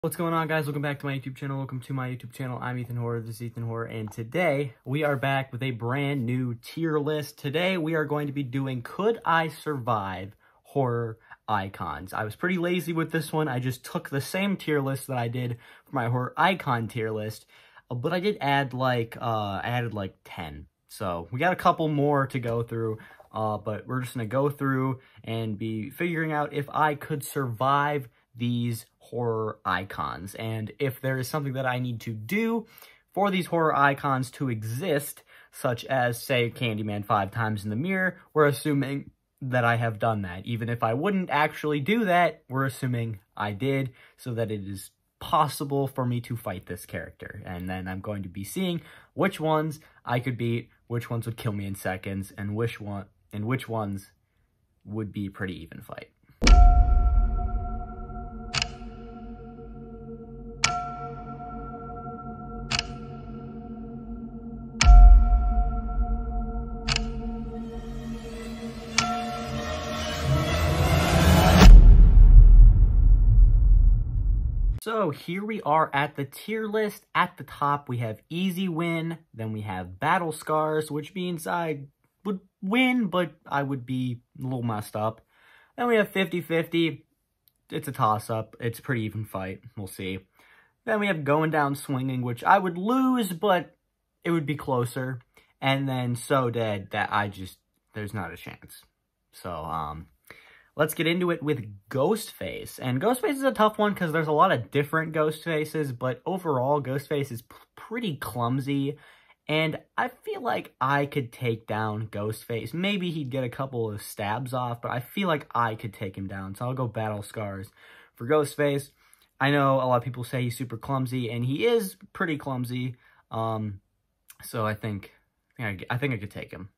What's going on, guys? Welcome back to my YouTube channel. Welcome to my YouTube channel. I'm Ethan Horror. This is Ethan Horror, and today we are back with a brand new tier list. Today we are going to be doing Could I Survive Horror Icons. I was pretty lazy with this one. I just took the same tier list that I did for my horror icon tier list, but I did add I added like 10. So we got a couple more to go through, but we're just gonna go through and be figuring out if I could survive these horror icons, and if there is something that I need to do for these horror icons to exist, such as, say, Candyman 5 times in the mirror, we're assuming that I have done that. Even if I wouldn't actually do that, we're assuming I did, so that it is possible for me to fight this character. And then I'm going to be seeing which ones I could beat, which ones would kill me in seconds, and which ones would be a pretty even fight. So here we are at the tier list. At the top, we have Easy Win. Then we have Battle Scars, which means I would win, but I would be a little messed up. Then we have 50-50. It's a toss-up. It's a pretty even fight. We'll see. Then we have Going Down Swinging, which I would lose, but it would be closer. And then So Dead, that there's not a chance. So, let's get into it with Ghostface. And Ghostface is a tough one because there's a lot of different Ghostfaces, but overall, Ghostface is pretty clumsy, and I feel like I could take down Ghostface. Maybe he'd get a couple of stabs off, but I feel like I could take him down, so I'll go Battle Scars for Ghostface. I know a lot of people say he's super clumsy, and he is pretty clumsy, so I think I could take him.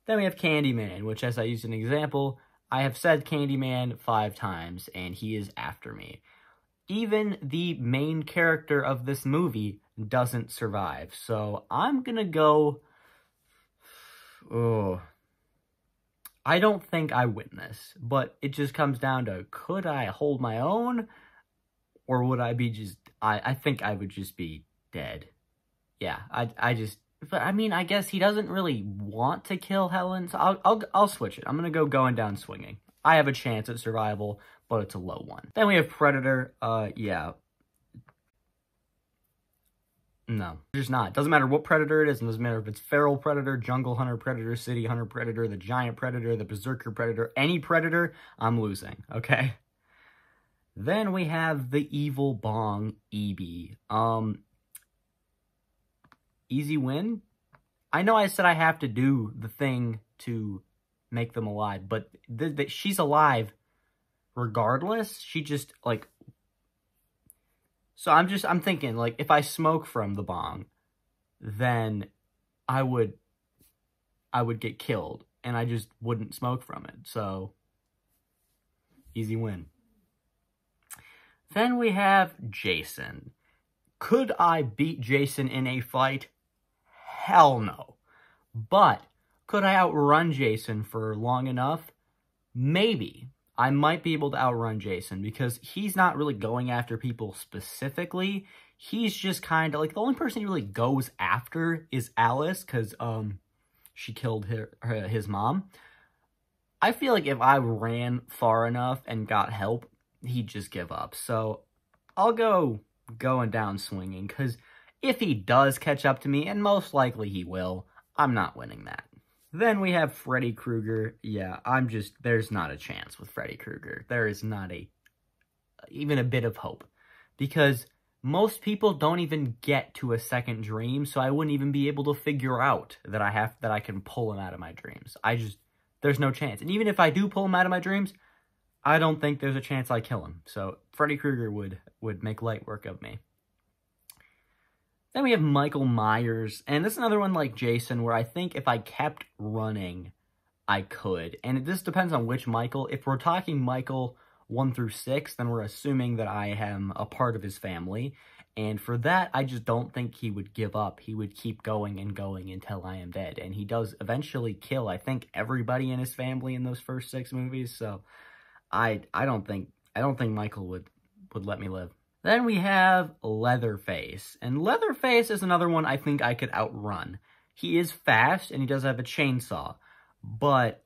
Then we have Candyman, which, as I used an example, I have said Candyman 5 times, and he is after me. Even the main character of this movie doesn't survive, so I'm gonna go... I don't think I win this, but it just comes down to, could I hold my own, or would I be just... I think I would just be dead. Yeah, But, I mean, I guess he doesn't really want to kill Helen, so I'll switch it. I'm going to go Going Down Swinging. I have a chance at survival, but it's a low one. Then we have Predator. Yeah. No, there's not. Doesn't matter what Predator it is. It doesn't matter if it's Feral Predator, Jungle Hunter Predator, City Hunter Predator, the Giant Predator, the Berserker Predator, any Predator, I'm losing, okay? Then we have the Evil Bong EB. Easy Win? I know I said I have to do the thing to make them alive, but she's alive regardless. She just, like... So I'm thinking, like, if I smoke from the bong, then I would get killed, and I just wouldn't smoke from it, so... Easy Win. Then we have Jason. Could I beat Jason in a fight? Hell no. But could I outrun Jason for long enough? Maybe. I might be able to outrun Jason because he's not really going after people specifically. He's just kind of like, the only person he really goes after is Alice because she killed his mom. I feel like if I ran far enough and got help, he'd just give up. So I'll go Going Down Swinging because if he does catch up to me, and most likely he will, I'm not winning that. Then we have Freddy Krueger. Yeah, there's not a chance with Freddy Krueger. There is not even a bit of hope. Because most people don't even get to a second dream, so I wouldn't even be able to figure out that I can pull him out of my dreams. There's no chance. And even if I do pull him out of my dreams, I don't think there's a chance I kill him. So Freddy Krueger would make light work of me. Then we have Michael Myers, and this is another one like Jason, where I think if I kept running, I could. And this depends on which Michael. If we're talking Michael 1 through 6, then we're assuming that I am a part of his family. And for that, I just don't think he would give up. He would keep going and going until I am dead. And he does eventually kill, I think, everybody in his family in those first 6 movies. So I don't think Michael would let me live. Then we have Leatherface. And Leatherface is another one I think I could outrun. He is fast, and he does have a chainsaw. But,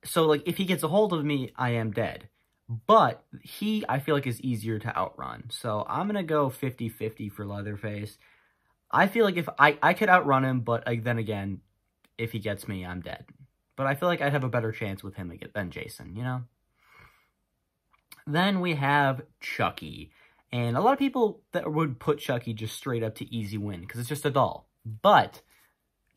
so, like, if he gets a hold of me, I am dead. But he, I feel like, is easier to outrun. So I'm going to go 50-50 for Leatherface. I feel like if I could outrun him, but then again, if he gets me, I'm dead. But I feel like I'd have a better chance with him than Jason, you know? Then we have Chucky. And a lot of people that would put Chucky just straight up to easy win, because it's just a doll. But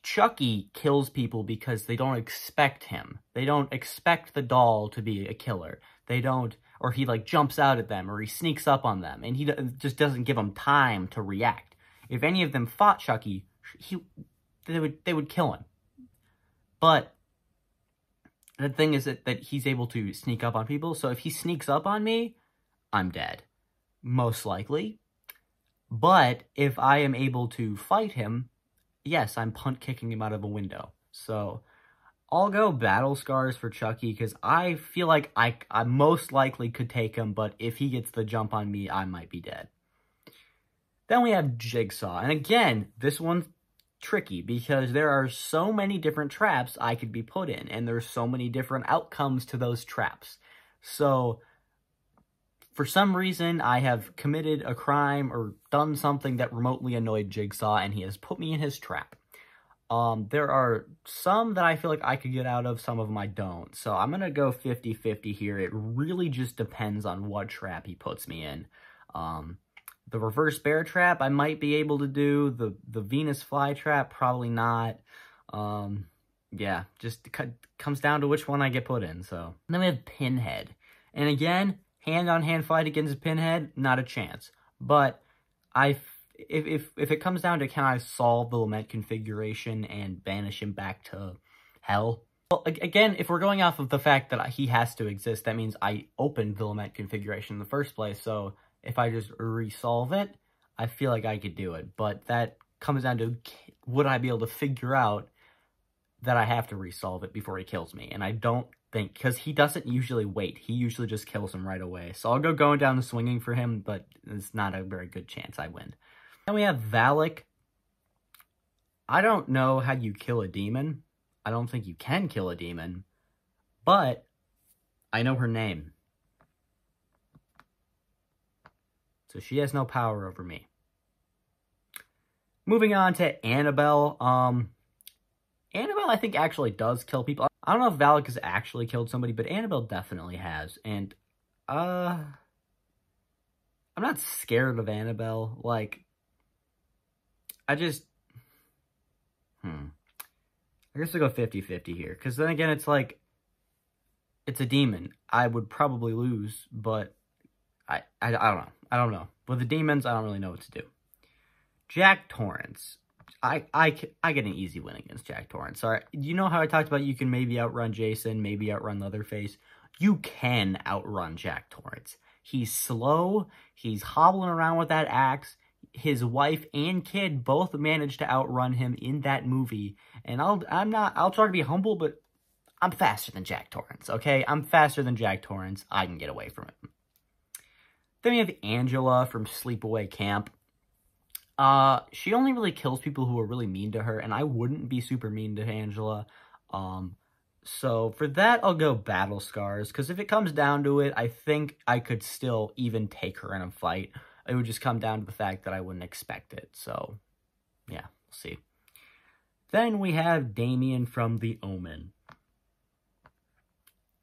Chucky kills people because they don't expect him. They don't expect the doll to be a killer. They don't, or he like jumps out at them, or he sneaks up on them, and he just doesn't give them time to react. If any of them fought Chucky, they would kill him. But the thing is that he's able to sneak up on people, so if he sneaks up on me, I'm dead. Most likely. But if I am able to fight him, yes, I'm punt kicking him out of a window. So I'll go Battle Scars for Chucky, because I feel like I most likely could take him, but if he gets the jump on me, I might be dead. Then we have Jigsaw. And again, this one's tricky, because there are so many different traps I could be put in, and there's so many different outcomes to those traps. So for some reason, I have committed a crime or done something that remotely annoyed Jigsaw, and he has put me in his trap. There are some that I feel like I could get out of, some of them I don't. So I'm going to go 50-50 here. It really just depends on what trap he puts me in. The reverse bear trap, I might be able to do. The Venus flytrap, probably not. Yeah, just comes down to which one I get put in. So and then we have Pinhead. And again, hand-on-hand fight against Pinhead, not a chance. But if it comes down to can I solve the Lament configuration and banish him back to hell? Well, again, if we're going off of the fact that he has to exist, that means I opened the Lament configuration in the first place. So if I just resolve it, I feel like I could do it. But that comes down to, would I be able to figure out that I have to resolve it before he kills me? And I don't think, because he doesn't usually wait. He usually just kills him right away. So I'll go going down and swinging for him, but it's not a very good chance I win. Then we have Valak. I don't know how you kill a demon. I don't think you can kill a demon. But I know her name. So she has no power over me. Moving on to Annabelle. Annabelle, I think, actually does kill people. I don't know if Valak has actually killed somebody, but Annabelle definitely has. And, I'm not scared of Annabelle. Like, I guess I'll go 50-50 here. Because then again, it's like, it's a demon. I would probably lose, but I don't know. I don't know. With the demons, I don't really know what to do. Jack Torrance. I get an easy win against Jack Torrance. Sorry, you know how I talked about you can maybe outrun Jason, maybe outrun Leatherface? You can outrun Jack Torrance. He's slow. He's hobbling around with that axe. His wife and kid both managed to outrun him in that movie. And I'll try to be humble, but I'm faster than Jack Torrance, okay? I'm faster than Jack Torrance. I can get away from him. Then we have Angela from Sleepaway Camp. She only really kills people who are really mean to her, and I wouldn't be super mean to Angela. So for that, I'll go Battle Scars, because if it comes down to it, I think I could still even take her in a fight. It would just come down to the fact that I wouldn't expect it. So, yeah, we'll see. Then we have Damien from The Omen.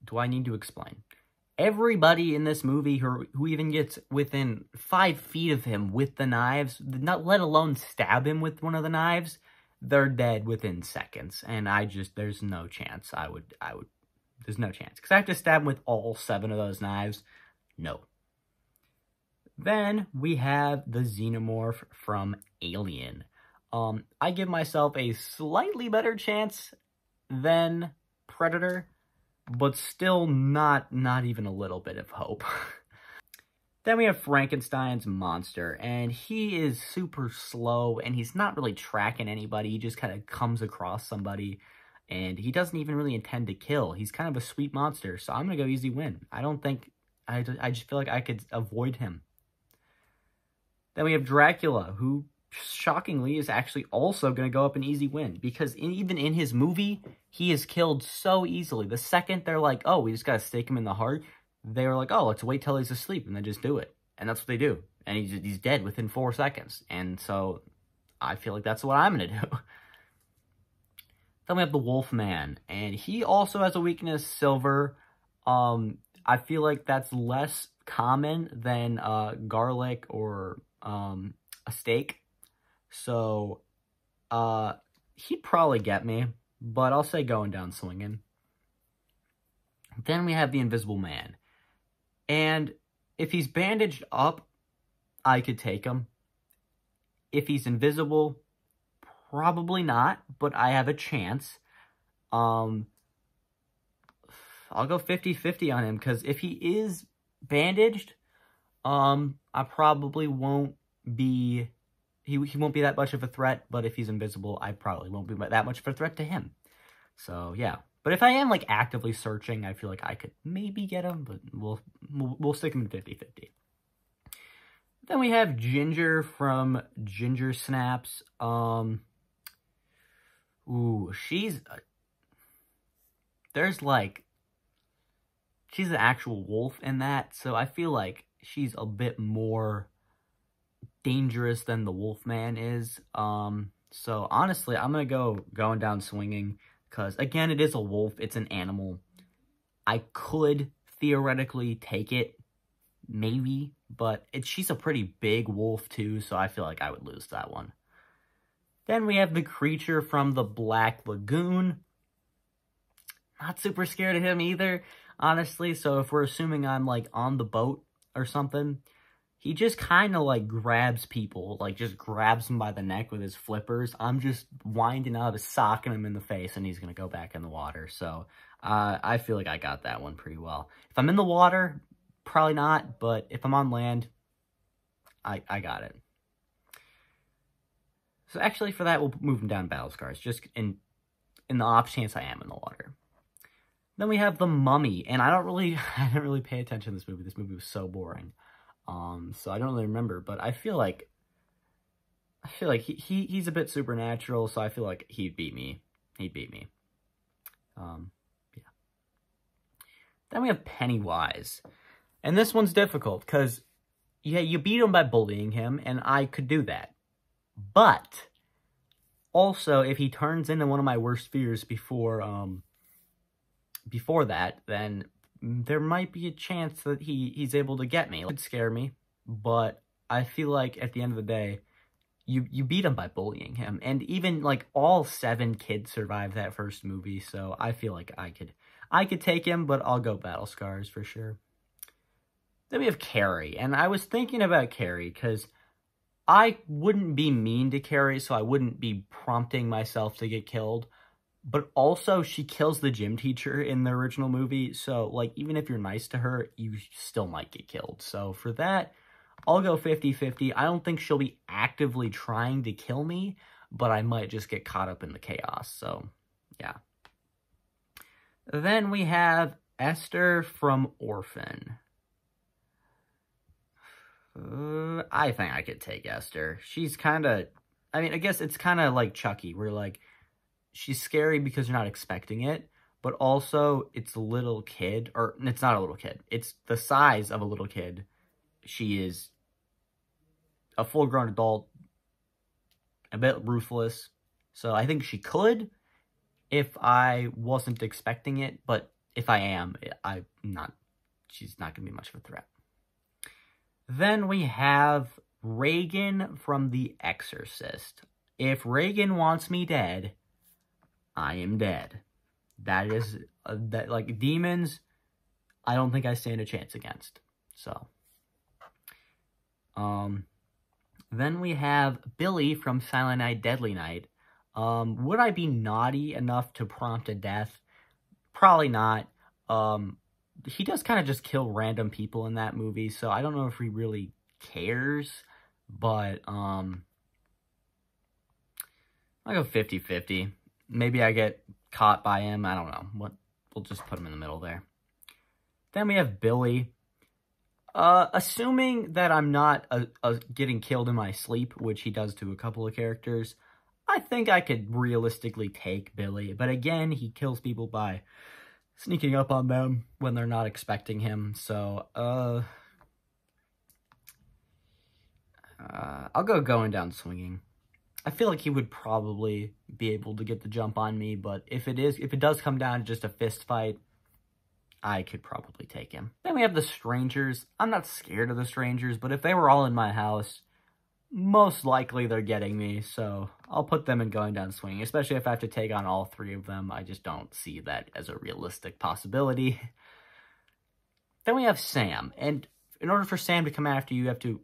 Do I need to explain? Everybody in this movie who even gets within 5 feet of him with the knives, not let alone stab him with one of the knives, they're dead within seconds. And there's no chance there's no chance. Because I have to stab him with all 7 of those knives. No. Then we have the Xenomorph from Alien. I give myself a slightly better chance than Predator, but still not even a little bit of hope. Then we have Frankenstein's monster, and he is super slow, and he's not really tracking anybody. He just kind of comes across somebody, and he doesn't even really intend to kill. He's kind of a sweet monster, so I'm going to go easy win. I just feel like I could avoid him. Then we have Dracula, who shockingly is actually also going to go up an easy win, because even in his movie, he is killed so easily. The second they're like, oh, we just got to stake him in the heart, they were like, oh, let's wait till he's asleep and then just do it. And that's what they do. And he's dead within 4 seconds. And so I feel like that's what I'm going to do. Then we have the Wolfman, and he also has a weakness, silver. I feel like that's less common than garlic or a steak. So he'd probably get me, but I'll say going down swinging. Then we have the Invisible Man. And if he's bandaged up, I could take him. If he's invisible, probably not, but I have a chance. I'll go 50-50 on him, because if he is bandaged, I probably won't be... He won't be that much of a threat, but if he's invisible, I probably won't be that much of a threat to him. So, yeah. But if I am, like, actively searching, I feel like I could maybe get him, but we'll stick him in 50-50. Then we have Ginger from Ginger Snaps. Ooh, she's... there's, like... she's an actual wolf in that, so I feel like she's a bit more dangerous than the Wolfman is. So honestly, I'm gonna going down swinging, because again, it is a wolf, it's an animal. I could theoretically take it, maybe, but she's a pretty big wolf too, so I feel like I would lose that one. Then we have the creature from the Black Lagoon. Not super scared of him either, honestly. So if we're assuming I'm like on the boat or something, he just kind of like grabs people, like just grabs them by the neck with his flippers. I'm just winding up, socking him in the face, and he's going to go back in the water. So I feel like I got that one pretty well. If I'm in the water, probably not, but if I'm on land, I got it. So actually for that, we'll move him down Battle Scars, just in the off chance I am in the water. Then we have the Mummy, and I didn't really pay attention to this movie. This movie was so boring. So I don't really remember, but I feel like he's a bit supernatural, so I feel like he'd beat me. Yeah. Then we have Pennywise. And this one's difficult, because, yeah, you beat him by bullying him, and I could do that. But, also, if he turns into one of my worst fears before that, then there might be a chance that he's able to get me. It would scare me, but I feel like at the end of the day, you beat him by bullying him. And even, like, all 7 kids survived that first movie, so I feel like I could take him, but I'll go Battle Scars for sure. Then we have Carrie, and I was thinking about Carrie, because I wouldn't be mean to Carrie, so I wouldn't be prompting myself to get killed. But also, she kills the gym teacher in the original movie, so, like, even if you're nice to her, you still might get killed. So, for that, I'll go 50-50. I don't think she'll be actively trying to kill me, but I might just get caught up in the chaos, so, yeah. Then we have Esther from Orphan. I think I could take Esther. She's kind of... I mean, I guess it's kind of like Chucky, where, like, she's scary because you're not expecting it, but also it's a little kid, or it's not a little kid. It's the size of a little kid. She is a full-grown adult, a bit ruthless. So I think she could if I wasn't expecting it, but if I am, she's not going to be much of a threat. Then we have Regan from The Exorcist. If Regan wants me dead, I am dead. That is, like, demons, I don't think I stand a chance against. So, then we have Billy from Silent Night, Deadly Night. Would I be naughty enough to prompt a death? Probably not. He does kind of just kill random people in that movie, so I don't know if he really cares, but, I'll go 50-50. Maybe I get caught by him, I don't know. We'll just put him in the middle there. Then we have Billy. Assuming that I'm not getting killed in my sleep, which he does to a couple of characters, I think I could realistically take Billy. But again, he kills people by sneaking up on them when they're not expecting him. So, I'll go going down swinging. I feel like he would probably be able to get the jump on me, but if it does come down to just a fist fight, I could probably take him. Then we have the strangers. I'm not scared of the strangers, but if they were all in my house, most likely they're getting me, so I'll put them in going down swinging, especially if I have to take on all three of them. I just don't see that as a realistic possibility. Then we have Sam, and in order for Sam to come after you, you have to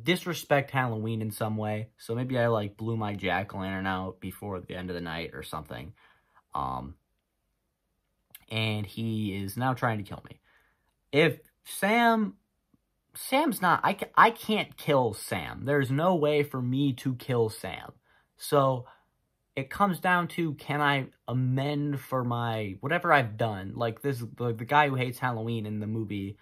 disrespect Halloween in some way. So maybe I, like, blew my jack-o'-lantern out before the end of the night or something. And he is now trying to kill me. If Sam's not, I can't kill Sam. There's no way for me to kill Sam. So it comes down to, can I amend for my, whatever I've done? Like the guy who hates Halloween in the movie,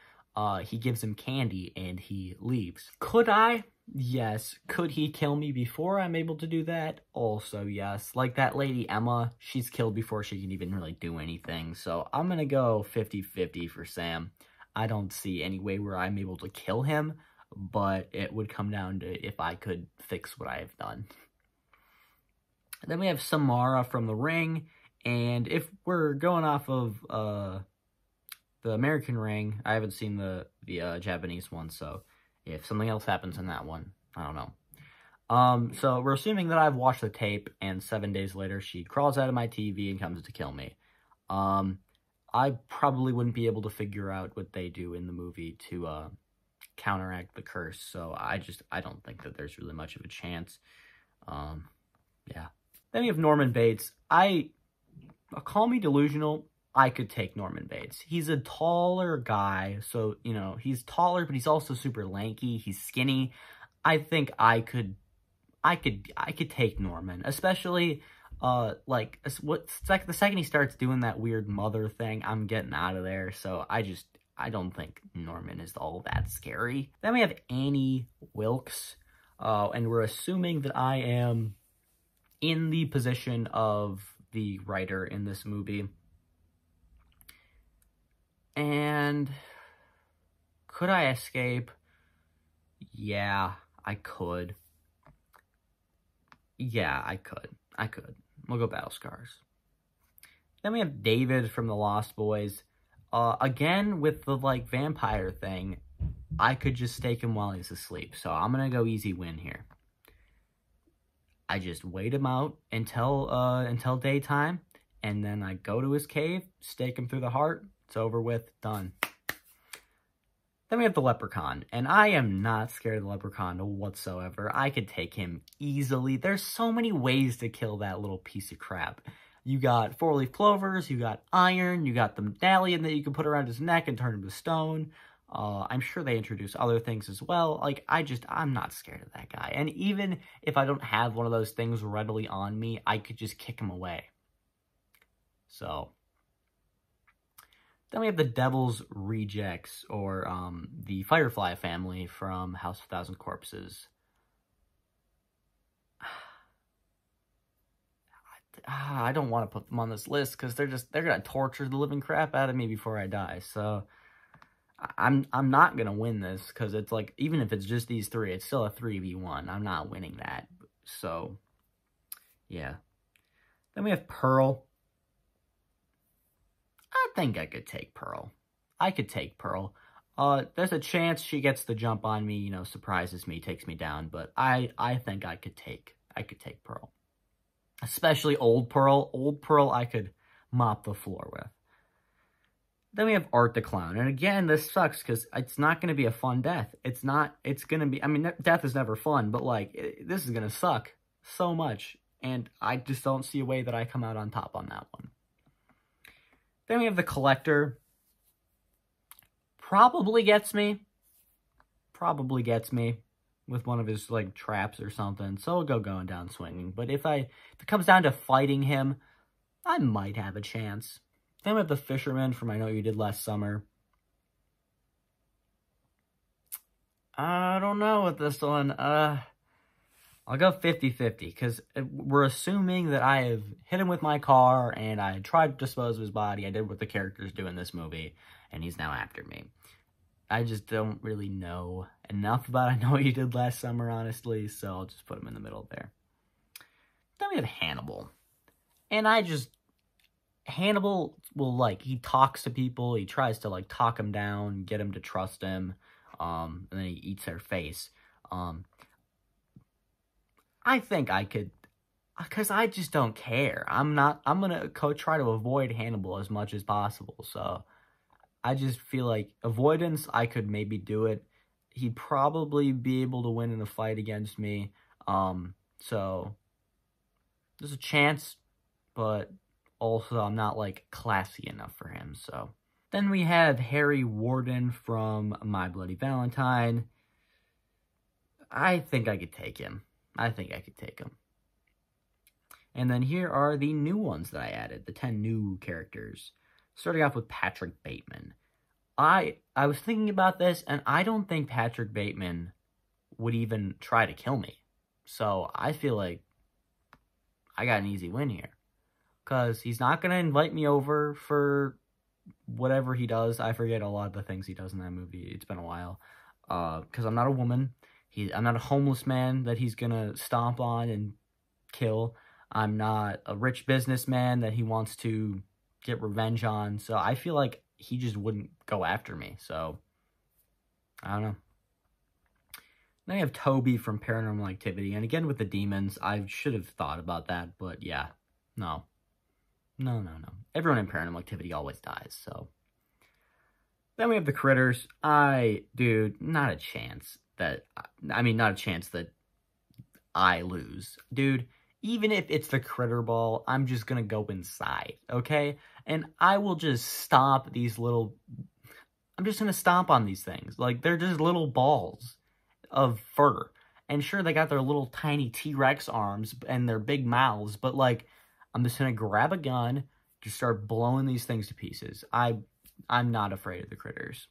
he gives him candy and he leaves. Could I? Yes. Could he kill me before I'm able to do that? Also, yes. Like that lady, Emma, she's killed before she can even really do anything. So I'm gonna go 50-50 for Sam. I don't see any way where I'm able to kill him, but it would come down to if I could fix what I have done. Then we have Samara from The Ring, and if we're going off of the American Ring, I haven't seen the Japanese one, so if something else happens in that one, I don't know. So we're assuming that I've watched the tape, and 7 days later, she crawls out of my TV and comes to kill me. I probably wouldn't be able to figure out what they do in the movie to counteract the curse, so I don't think that there's really much of a chance. Yeah. Then we have Norman Bates. Call me delusional, I could take Norman Bates. He's a taller guy, so, you know, he's taller, but he's also super lanky. He's skinny. I think I could take Norman, especially, like, the second he starts doing that weird mother thing, I'm getting out of there, so I don't think Norman is all that scary. Then we have Annie Wilkes, and we're assuming that I am in the position of the writer in this movie. And could I escape? Yeah, I could. Yeah, I could. We'll go Battle Scars. Then we have David from The Lost Boys. Again, with the, like, vampire thing, I could just stake him while he's asleep. So I'm gonna go easy win here. I just wait him out until daytime, and then I go to his cave, stake him through the heart. It's over with, done. Then we have the Leprechaun, and I am not scared of the Leprechaun whatsoever. I could take him easily. There's so many ways to kill that little piece of crap. You got four-leaf clovers, you got iron, you got the medallion that you can put around his neck and turn him to stone. I'm sure they introduce other things as well. Like, I'm not scared of that guy. And even if I don't have one of those things readily on me, I could just kick him away. So then we have the Devil's Rejects, or the Firefly family from House of 1,000 Corpses. I don't want to put them on this list because they're gonna torture the living crap out of me before I die. So I'm not gonna win this because it's like, even if it's just these three, it's still a 3v1. I'm not winning that. So yeah. Then we have Pearl. I think I could take Pearl. I could take Pearl. There's a chance she gets the jump on me, you know, surprises me, takes me down, but I think I could take Pearl. Especially Old Pearl. Old Pearl I could mop the floor with. Then we have Art the Clown. And again, this sucks because it's not going to be a fun death. It's going to be, I mean, death is never fun, but like, this is going to suck so much. And I just don't see a way that I come out on top on that one. Then we have the Collector. Probably gets me with one of his, like, traps or something. So I'll go going down swinging. But if it comes down to fighting him, I might have a chance. Then we have the Fisherman from I Know You Did Last Summer. I don't know with this one. I'll go 50-50, because we're assuming that I have hit him with my car, and I tried to dispose of his body. I did what the characters do in this movie, and he's now after me. I just don't really know enough about I Know What You Did Last Summer, honestly, so I'll just put him in the middle there. Then we have Hannibal. And Hannibal will, he talks to people, he tries to, talk them down, get them to trust him, and then he eats their face. I think I could, because I just don't care. I'm gonna try to avoid Hannibal as much as possible, so I just feel like avoidance, I could maybe do it. He'd probably be able to win in a fight against me, so there's a chance, but also I'm not, classy enough for him, so. Then we have Harry Warden from My Bloody Valentine. I think I could take him. And then here are the new ones that I added, the 10 new characters. Starting off with Patrick Bateman. I was thinking about this, and I don't think Patrick Bateman would even try to kill me. So I feel like I got an easy win here. Because he's not going to invite me over for whatever he does. I forget a lot of the things he does in that movie. It's been a while. Because I'm not a woman. I'm not a homeless man that he's going to stomp on and kill. I'm not a rich businessman that he wants to get revenge on. So I feel like he just wouldn't go after me. So, I don't know. Then we have Toby from Paranormal Activity. And again, with the demons, I should have thought about that. But yeah, no. Everyone in Paranormal Activity always dies, so. Then we have the Critters. Dude, not a chance that I lose. Dude, even if it's the Critter Ball, I'm just gonna go inside, okay? And I will just stomp these little... I'm just gonna stomp on these things. They're just little balls of fur. And sure, they got their little tiny T-Rex arms and their big mouths, but, I'm just gonna grab a gun, just start blowing these things to pieces. I'm not afraid of the Critters.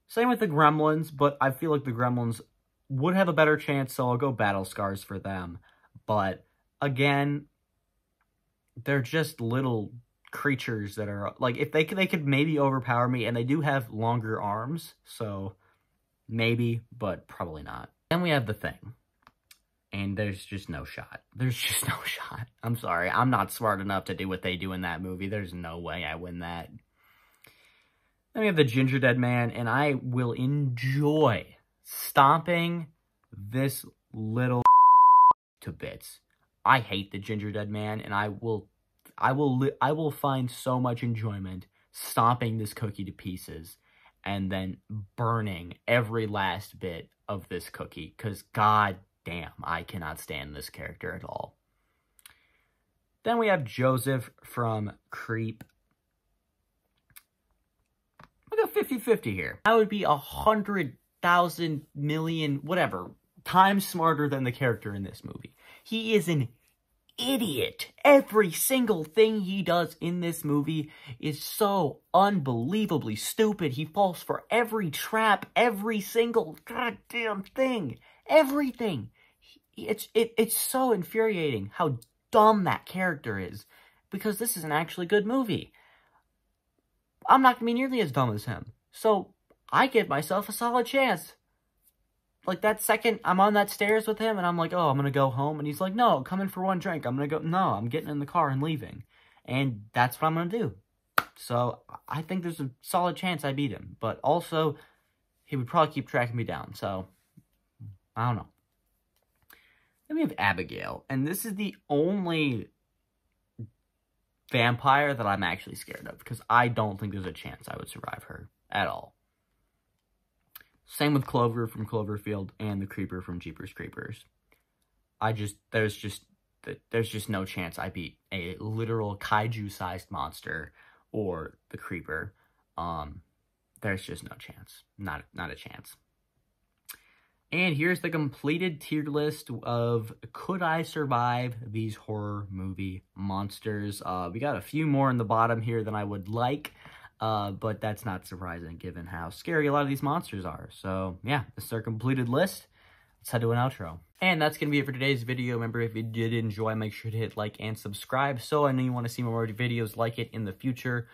Same with the Gremlins, but I feel like the Gremlins would have a better chance, so I'll go Battle Scars for them. But, again, they're just little creatures that are, if they could maybe overpower me, and they do have longer arms, so maybe, but probably not. Then we have the Thing. And there's just no shot. I'm sorry. I'm not smart enough to do what they do in that movie. There's no way I win that. Then we have the Ginger Dead Man, and I will enjoy stomping this little to bits. I hate the Ginger Dead Man, and I will find so much enjoyment stomping this cookie to pieces and then burning every last bit of this cookie, because god damn, I cannot stand this character at all. Then we have Joseph from Creep. We'll go 50-50 here. I would be 100,000 million, whatever, times smarter than the character in this movie. He is an idiot. Every single thing he does in this movie is so unbelievably stupid. He falls for every trap, every single goddamn thing. Everything. It's so infuriating how dumb that character is, because this is an actually good movie. I'm not going to be nearly as dumb as him, so I give myself a solid chance. That second I'm on that stairs with him, and I'm like, oh, I'm going to go home, and he's like, no, come in for one drink. I'm going to go, no, I'm getting in the car and leaving, and that's what I'm going to do. So I think there's a solid chance I beat him, but also he would probably keep tracking me down, so I don't know. Then we have Abigail, and this is the only vampire that I'm actually scared of, because I don't think there's a chance I would survive her at all. Same with Clover from Cloverfield and the Creeper from Jeepers Creepers. There's just no chance I beat a literal kaiju-sized monster or the Creeper. There's just no chance. Not a chance. And here's the completed tier list of could I survive these horror movie monsters. We got a few more in the bottom here than I would like. But that's not surprising given how scary a lot of these monsters are. So yeah, this is our completed list. Let's head to an outro. And that's going to be it for today's video. Remember, if you did enjoy, make sure to hit like and subscribe. So I know you want to see more videos like it in the future.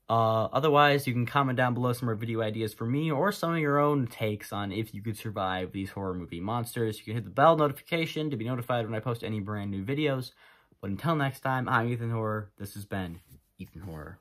Otherwise, you can comment down below some more video ideas for me or some of your own takes on if you could survive these horror movie monsters. You can hit the bell notification to be notified when I post any brand new videos. But until next time, I'm Ethan Horror. This has been Ethan Horror.